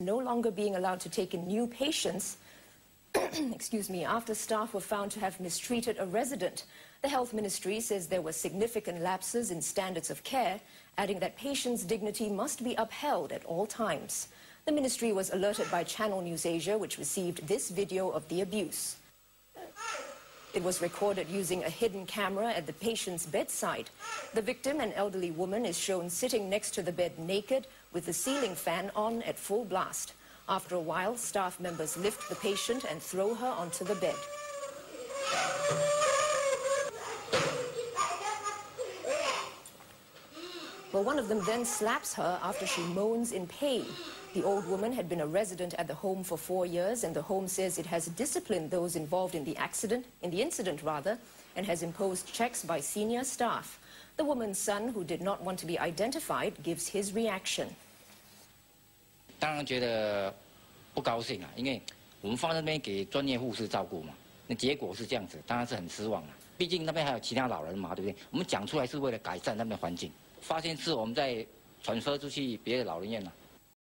no longer being allowed to take in new patients excuse me, after staff were found to have mistreated a resident. The Health Ministry says there were significant lapses in standards of care, adding that patients' dignity must be upheld at all times. The ministry was alerted by Channel NewsAsia, which received this video of the abuse. It was recorded using a hidden camera at the patient's bedside. The victim, an elderly woman, is shown sitting next to the bed naked with the ceiling fan on at full blast. After a while, staff members lift the patient and throw her onto the bed. Well, one of them then slaps her after she moans in pain. The old woman had been a resident at the home for 4 years, and the home says it has disciplined those involved in the incident, and has imposed checks by senior staff. The woman's son, who did not want to be identified, gives his reaction. 当然觉得不高兴啊，因为我们放在那边给专业护士照顾嘛，那结果是这样子，当然是很失望了。毕竟那边还有其他老人嘛，对不对？我们讲出来是为了改善那边环境，发现是我们在传说出去别的老人院了。